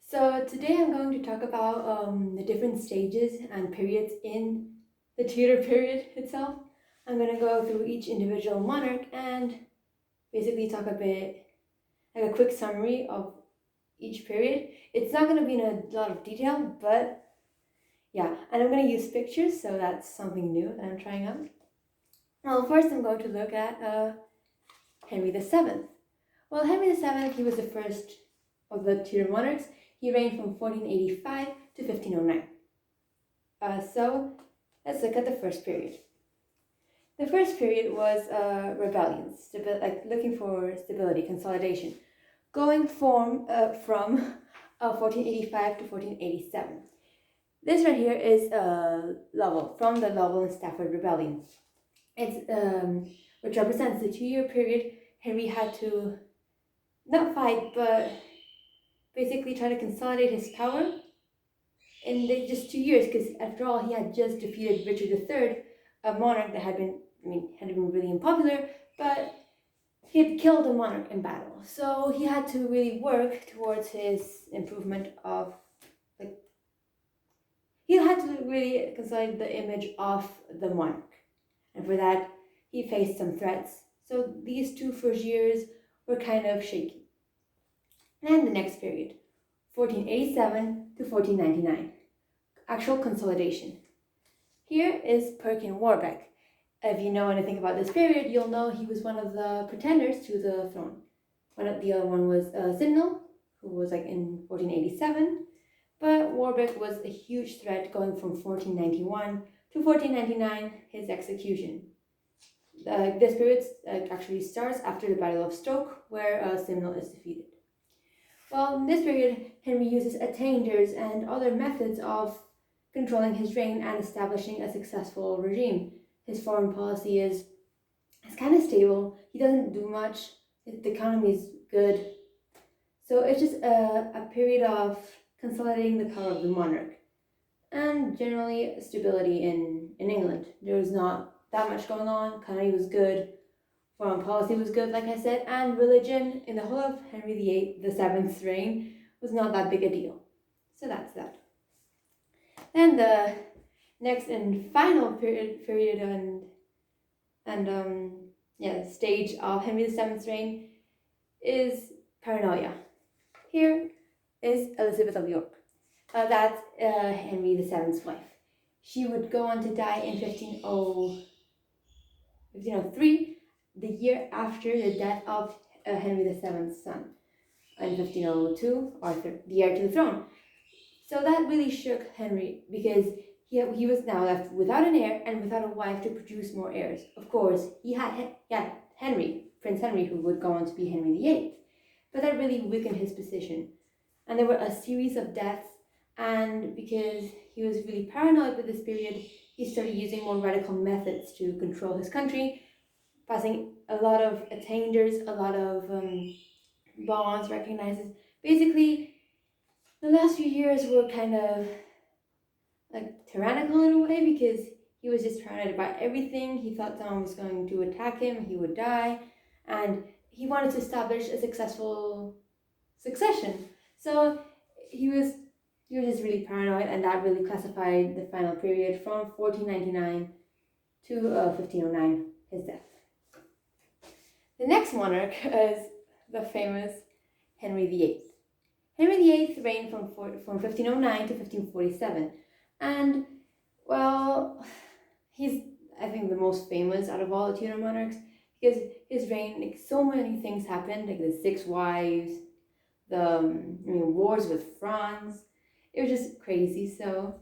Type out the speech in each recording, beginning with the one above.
So today I'm going to talk about the different stages and periods in the Tudor period itself. I'm going to go through each individual monarch and basically talk a bit, like a quick summary of each period. It's not going to be in a lot of detail, but yeah, and I'm going to use pictures, so that's something new that I'm trying out. Well, first I'm going to look at Henry VII. Well, Henry VII, he was the first of the Tudor monarchs. He reigned from 1485 to 1509. So let's look at the first period. The first period was rebellions, looking for stability, consolidation, going from 1485 to 1487. This right here is Lovell, from the Lovell and Stafford Rebellion. It's which represents the 2-year period Henry had to not fight, but basically try to consolidate his power in just 2 years, because after all, he had just defeated Richard III, a monarch that had been really unpopular, but he had killed a monarch in battle. So he had to really work towards his improvement of, he had to really consolidate the image of the monarch. And for that, he faced some threats. So these 2 first years were kind of shaky. And the next period, 1487 to 1499, actual consolidation. Here is Perkin Warbeck. If you know anything about this period, you'll know he was one of the pretenders to the throne. The other one was Simnel, who was in 1487, but Warbeck was a huge threat going from 1491 to 1499, his execution. This period actually starts after the Battle of Stoke, where Simnel is defeated. Well, in this period, Henry uses attainders and other methods of controlling his reign and establishing a successful regime. His foreign policy is kind of stable. He doesn't do much. The economy is good. So it's just a period of consolidating the power of the monarch. And generally stability in England. There was not that much going on. Economy was good. Foreign policy was good, like I said, and religion in the whole of Henry VII's reign was not that big a deal. So that's that. Then the next and final period stage of Henry VII's reign is paranoia. Here is Elizabeth of York. That's Henry VII's wife. She would go on to die in 1503, the year after the death of Henry VII's son, in 1502, Arthur, the heir to the throne. So that really shook Henry, because he was now left without an heir and without a wife to produce more heirs. Of course, he had Prince Henry, who would go on to be Henry VIII, but that really weakened his position. And there were a series of deaths, and because he was really paranoid with this period, he started using more radical methods to control his country, passing a lot of attainders, a lot of bonds, recognizes. Basically, the last few years were kind of tyrannical in a way, because he was just paranoid about everything. He thought someone was going to attack him, he would die, and he wanted to establish a successful succession. So he was just really paranoid, and that really classified the final period from 1499 to 1509, his death. The next monarch is the famous Henry VIII. Henry VIII reigned from 1509 to 1547, and well, he's, I think, the most famous out of all the Tudor monarchs, because his reign, so many things happened, the 6 wives, the wars with France. It was just crazy. So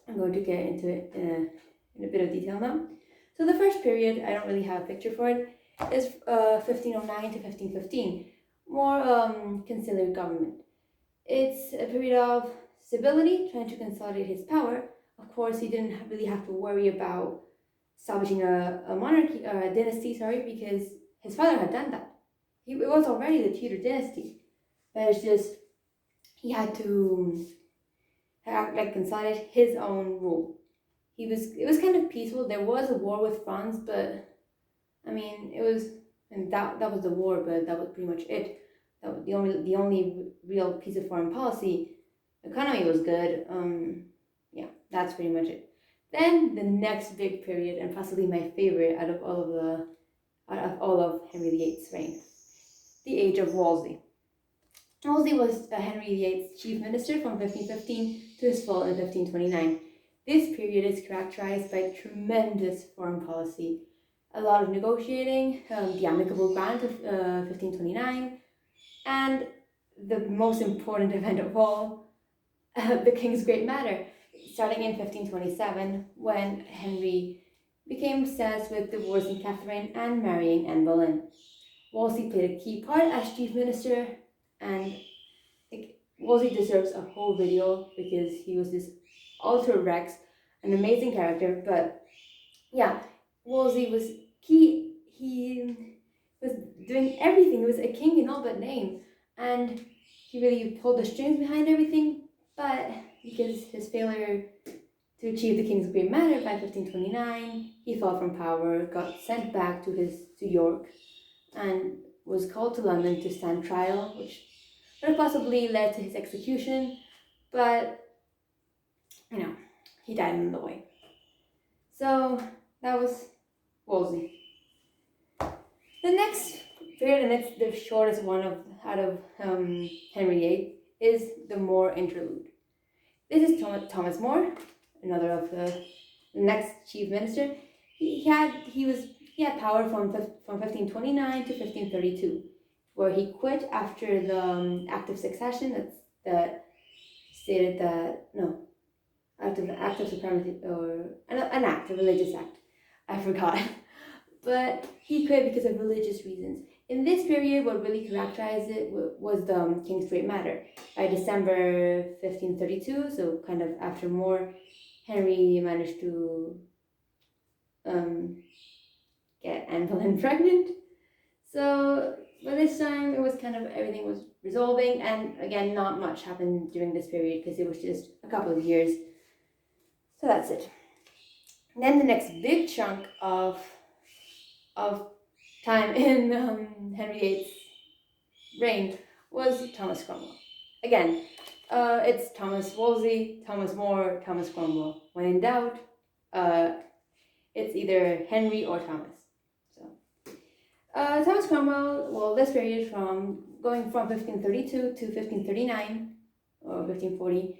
I'm going to get into it in a bit of detail now. So the first period, I don't really have a picture for it, is 1509 to 1515, more conciliar government. It's a period of stability, trying to consolidate his power. Of course, he didn't really have to worry about establishing a monarchy, or a dynasty, because his father had done that. It was already the Tudor dynasty, but it's just he had to consolidate his own rule. It was kind of peaceful. There was a war with France, but that was the war, but that was pretty much it. That was the only real piece of foreign policy. Economy was good. Yeah, that's pretty much it. Then the next big period, and possibly my favorite out of all of Henry VIII's reign, the Age of Wolsey. Wolsey was Henry VIII's chief minister from 1515 to his fall in 1529. This period is characterized by tremendous foreign policy, a lot of negotiating, the amicable grant of 1529, and the most important event of all, the King's Great Matter, starting in 1527, when Henry became obsessed with divorcing Catherine and marrying Anne Boleyn. Wolsey played a key part as chief minister, and Wolsey deserves a whole video because he was this ultra Rex, an amazing character. But yeah, Wolsey was key. He was doing everything. He was a king in all but name, and he really pulled the strings behind everything. But because his failure to achieve the King's Great Matter by 1529, he fell from power, got sent back to York, and was called to London to stand trial, which would have possibly led to his execution, but he died on the way. So that was Wolsey. The next period, and it's the shortest one out of Henry VIII, is the More interlude. This is Thomas More, another of the next chief minister. He had power from 1529 to 1532, where he quit after the Act of Succession that stated that Act of Supremacy, or an act, a religious act. I forgot. But he quit because of religious reasons. In this period, what really characterized it was the King's Great Matter. By December 1532, so kind of after More, Henry managed to get Anne Boleyn pregnant. So by this time, it was kind of everything was resolving, and again, not much happened during this period because it was just a couple of years. So that's it. And then the next big chunk of time in Henry VIII's reign was Thomas Cromwell. Again, it's Thomas Wolsey, Thomas More, Thomas Cromwell. When in doubt, it's either Henry or Thomas. So Thomas Cromwell, well, this period going from 1532 to 1539 or 1540,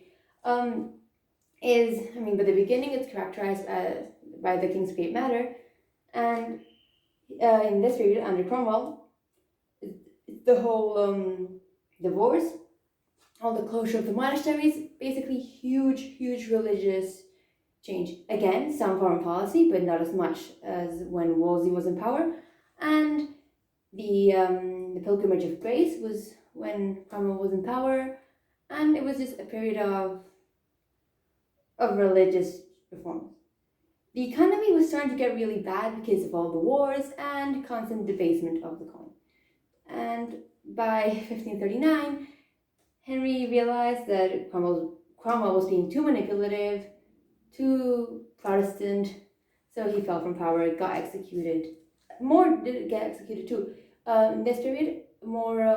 but the beginning is characterized by the King's Great Matter, and in this period under Cromwell, the whole divorce, all the closure of the monasteries, basically huge religious change. Again, some foreign policy, but not as much as when Wolsey was in power. And the Pilgrimage of Grace was when Cromwell was in power, and it was just a period of religious reforms. The economy was starting to get really bad because of all the wars and constant debasement of the coin. And by 1539, Henry realized that Cromwell was being too manipulative, too Protestant, so he fell from power, got executed. More did get executed too. In this period, more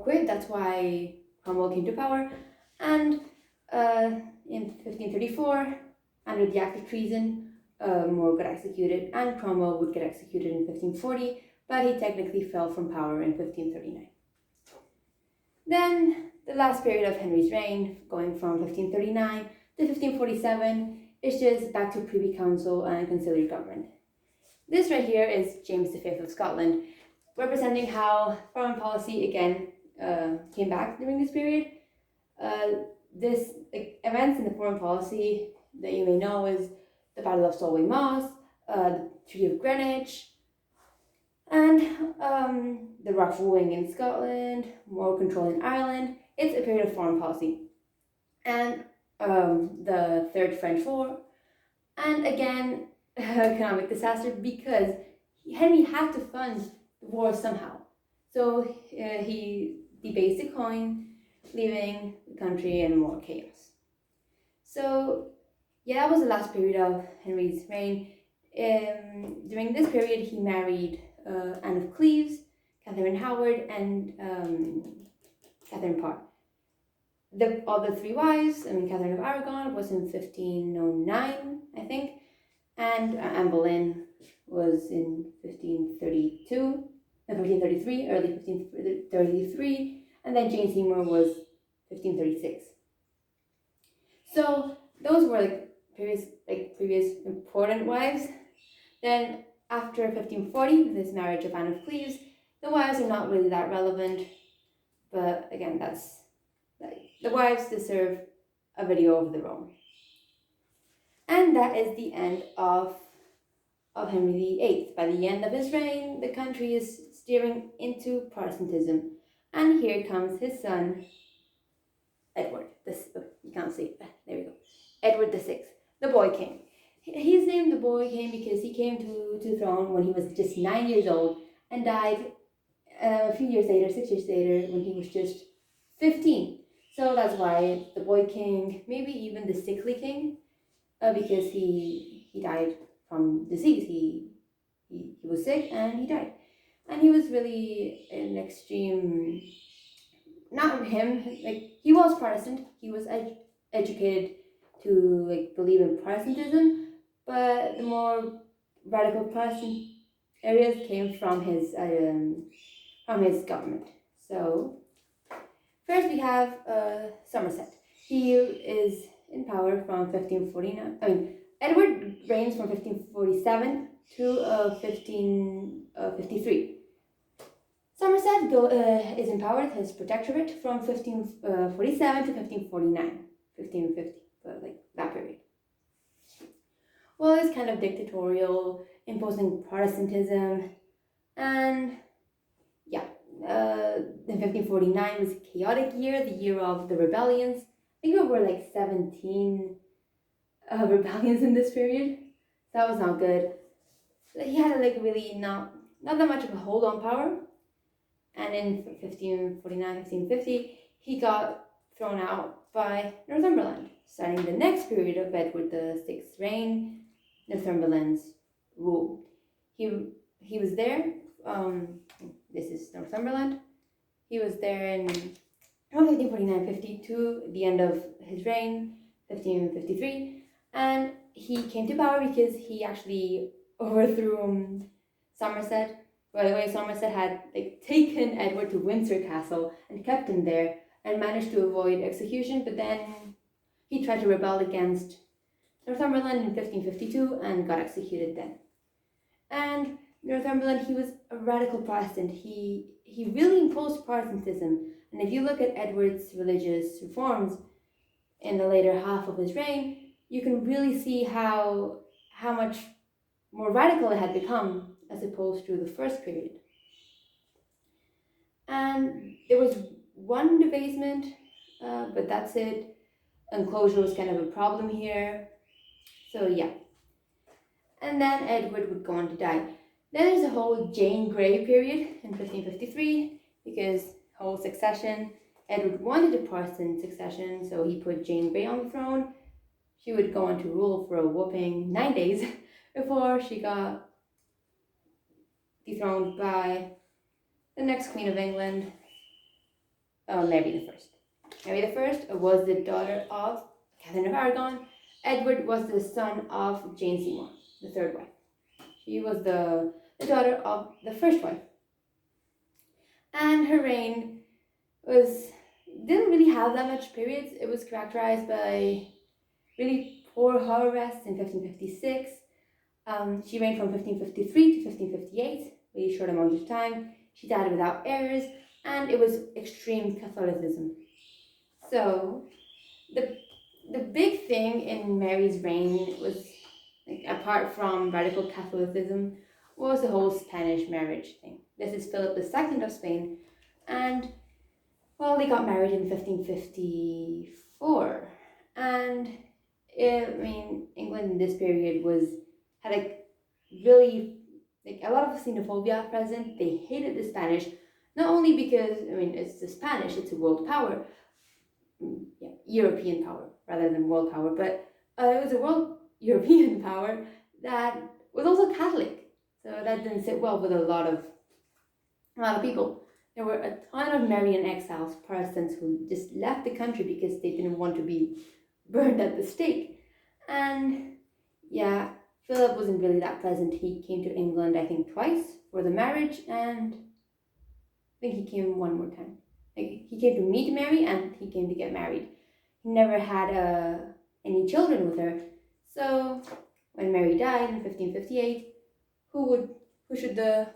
quit, that's why Cromwell came to power. And in 1534, under the Act of Treason, More got executed, and Cromwell would get executed in 1540, but he technically fell from power in 1539. Then, the last period of Henry's reign, going from 1539 to 1547, is just back to Privy Council and conciliar government. This right here is James V of Scotland, representing how foreign policy again came back during this period. Events in the foreign policy that you may know is the Battle of Solway Moss, the Treaty of Greenwich, and the rough wooing in Scotland, more control in Ireland. It's a period of foreign policy. And the Third French War, and again, economic disaster because Henry had to fund the war somehow. So he debased the coin, leaving the country in more chaos. So yeah, that was the last period of Henry's reign. During this period, he married Anne of Cleves, Catherine Howard, and Catherine Parr. All the three wives, Catherine of Aragon was in 1509, I think, and Anne Boleyn was in 1533, early 1533, and then Jane Seymour was 1536. So those were previous important wives. Then after 1540, this marriage of Anne of Cleves, the wives are not really that relevant, but again, the wives deserve a video of their own. And that is the end of Henry VIII. By the end of his reign, the country is steering into Protestantism, and here comes his son, Edward. You can't see it. There we go. Edward VI, the Boy King. He's named the Boy King because he came to the throne when he was just 9 years old and died a few years later, 6 years later, when he was just 15. So that's why the Boy King, maybe even the Sickly King, because he died from disease. He was sick and he died. And he was really an extreme, not him, he was Protestant. He was educated to believe in Protestantism, but the more radical Protestant areas came from his government. So first we have Somerset. He is in power from 1549. Edward reigns from 1547 to 1553. Somerset is in power, his protectorate, from 1547 to 1549, 1550, that period. Well, it's kind of dictatorial, imposing Protestantism, and in 1549 was a chaotic year, the year of the rebellions. I think there were 17 rebellions in this period. That was not good. He had really not that much of a hold on power. And in 1549, 1550, he got thrown out by Northumberland, starting the next period of Edward VI's reign, Northumberland's rule. He was there. This is Northumberland. He was there in 1549-50 to the end of his reign, 1553, and he came to power because he actually overthrew Somerset. By the way, Somerset had taken Edward to Windsor Castle and kept him there and managed to avoid execution, but then he tried to rebel against Northumberland in 1552 and got executed then. And Northumberland, he was a radical Protestant. He really imposed Protestantism, and if you look at Edward's religious reforms in the later half of his reign, you can really see how much more radical it had become as opposed to the first period. And there was one debasement, but that's it. Enclosure was kind of a problem here. So yeah. And then Edward would go on to die. Then there's a whole Jane Grey period in 1553, because whole succession. Edward wanted a Protestant succession, so he put Jane Grey on the throne. She would go on to rule for a whopping 9 days before she got dethroned by the next Queen of England, Mary I. Mary I was the daughter of Catherine of Aragon. Edward was the son of Jane Seymour, the third wife. She was the daughter of the first wife. And her reign didn't really have that much periods. It was characterized by really poor harvests in 1556. She reigned from 1553 to 1558, really short amount of time. She died without heirs, and it was extreme Catholicism. So the big thing in Mary's reign was, apart from radical Catholicism, was the whole Spanish marriage thing. This is Philip II of Spain, and they got married in 1554, and England in this period had really a lot of xenophobia present. They hated the Spanish, not only because it's the Spanish, it's a world power, European power rather than world power, but it was a world European power that was also Catholic, so that didn't sit well with a lot of people. there were a ton of Marian exiles, Protestants, who just left the country because they didn't want to be burned at the stake. And yeah, Philip wasn't really that pleasant. He came to England, I think, twice for the marriage, and I think he came one more time. Like, he came to meet Mary and he came to get married. He never had any children with her. So when Mary died in 1558, who should the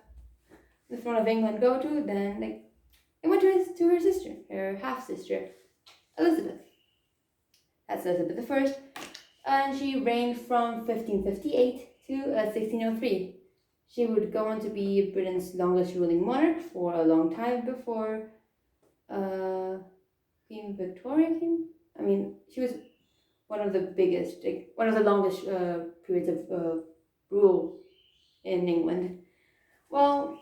throne of England go to? Then it went to her sister, her half sister, Elizabeth. That's Elizabeth I, and she reigned from 1558 to 1603. She would go on to be Britain's longest ruling monarch for a long time before Queen Victoria came. I mean, she was one of the biggest, one of the longest periods of rule in England. Well,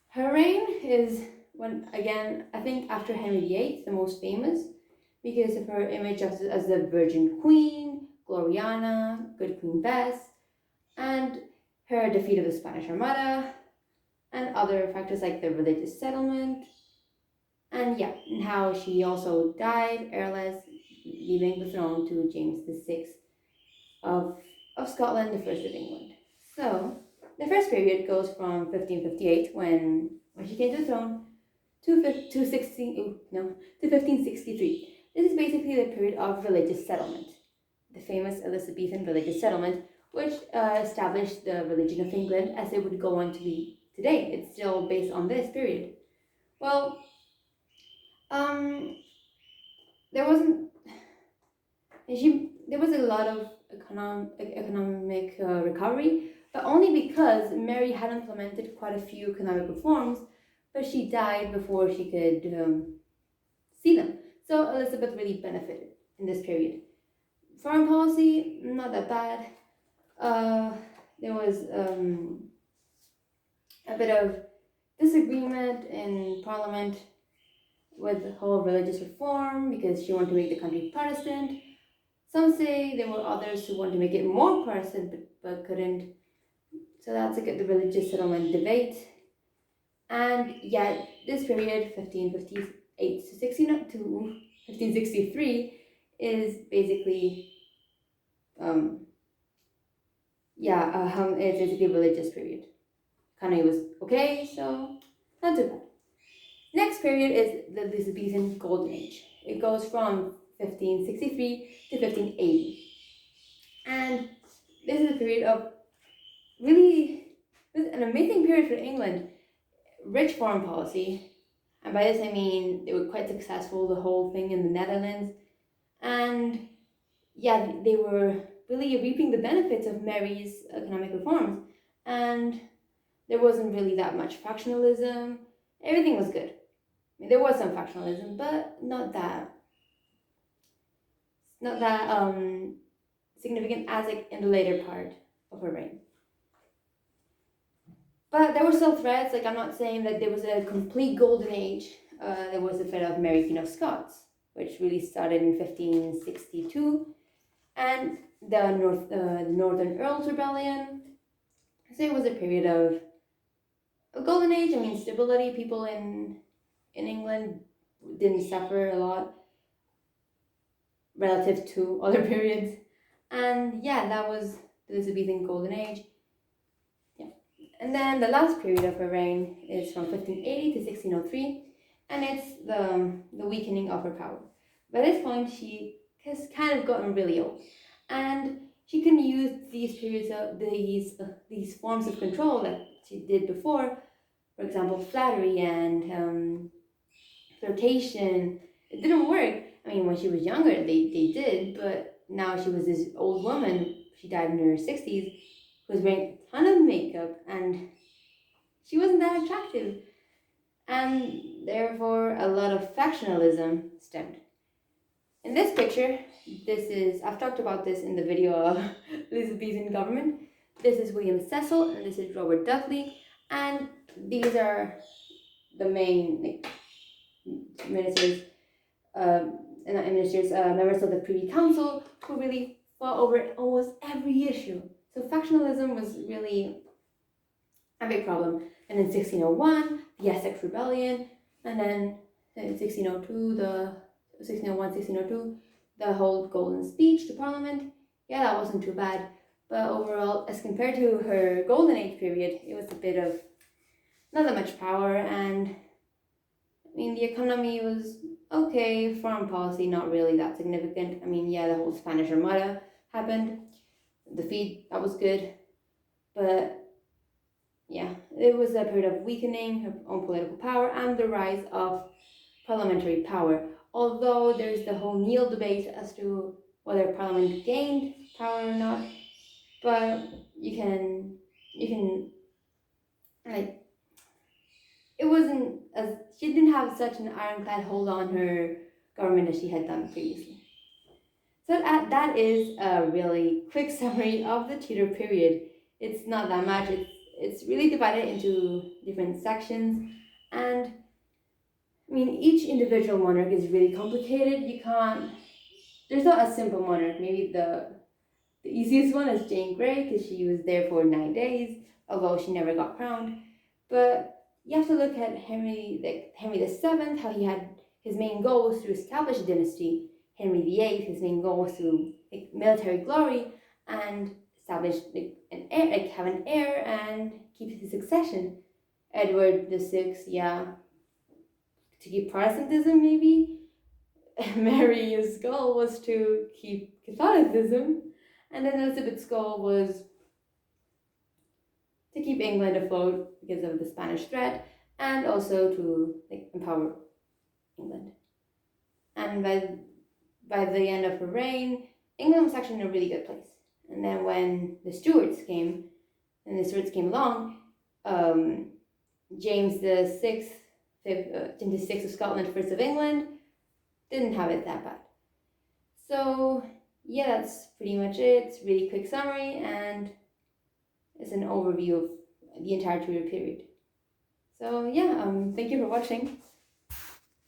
her reign is I think after Henry VIII, the most famous, because of her image as the Virgin Queen, Gloriana, Good Queen Bess, and her defeat of the Spanish Armada, and other factors like the religious settlement, and how she also died heirless, leaving the throne to James VI of Scotland, the first of England. So the first period goes from 1558, when she came to the throne, to 1563. This is basically the period of religious settlement, the famous Elizabethan religious settlement, which established the religion of England as it would go on to be today. It's still based on this period. Well, there was a lot of economic recovery, but only because Mary had implemented quite a few economic reforms, but she died before she could see them. So Elizabeth really benefited in this period. Foreign policy, not that bad. There was a bit of disagreement in Parliament with the whole religious reform because she wanted to make the country Protestant. Some say there were others who wanted to make it more Protestant but couldn't. So that's the religious settlement debate. And this period, 1558 to 1563, is basically it's basically a religious period. Economy was okay, so not too bad. Next period is the Elizabethan Golden Age. It goes from 1563 to 1580. And this is a period of an amazing period for England. Rich foreign policy, and by this I mean they were quite successful, the whole thing in the Netherlands, and they were really reaping the benefits of Mary's economic reforms, and there wasn't really that much factionalism. Everything was good. I mean, there was some factionalism, but not that significant as in the later part of her reign. But there were still threats. I'm not saying that there was a complete golden age. There was the threat of Mary, Queen of Scots, which really started in 1562, and the Northern Earls Rebellion. So it was a period of a golden age. I mean, stability. People in England didn't suffer a lot relative to other periods, and that was the Elizabethan Golden Age. And then the last period of her reign is from 1580 to 1603, and it's the weakening of her power. By this point, she has kind of gotten really old, and she can use these periods of these forms of control that she did before. For example, flattery and flirtation. It didn't work. I mean, when she was younger, they did, but now she was this old woman. She died in her 60s. Who was wearing a ton of makeup, and she wasn't that attractive. And therefore, a lot of factionalism stemmed. In this picture, I've talked about this in the video of Elizabethan government. This is William Cecil, and this is Robert Dudley, and these are the main ministers, members of the Privy Council who really fought over almost every issue. So factionalism was really a big problem. And in 1601, the Essex Rebellion, and then in 1602, the 1601, 1602, the whole Golden Speech to Parliament. Yeah, that wasn't too bad. But overall, as compared to her Golden Age period, it was a bit of not that much power, and I mean, the economy was okay, foreign policy not really that significant. I mean, yeah, the whole Spanish Armada happened, defeat, that was good, but yeah, it was a period of weakening her own political power and the rise of parliamentary power. Although there's the whole Neil debate as to whether Parliament gained power or not, but you can like it wasn't as she didn't have such an ironclad hold on her government as she had done previously. So that is a really quick summary of the Tudor period. It's not that much. It's really divided into different sections, and I mean each individual monarch is really complicated. There's not a simple monarch. Maybe the easiest one is Jane Grey because she was there for 9 days, although she never got crowned. But you have to look at Henry VII, how he had his main goal was to establish a dynasty. Henry VIII, his main goal was to military glory and establish have an heir and keep his succession. Edward VI, yeah, to keep Protestantism maybe. Mary's goal was to keep Catholicism, and then Elizabeth's goal was to keep England afloat because of the Spanish threat, and also to empower England. And by the end of her reign, England was actually in a really good place. And then when the Stuarts came along, James the Sixth of Scotland, first of England, didn't have it that bad. So yeah, that's pretty much it. It's a really quick summary, and it's an overview of the entire Tudor period. So yeah, thank you for watching.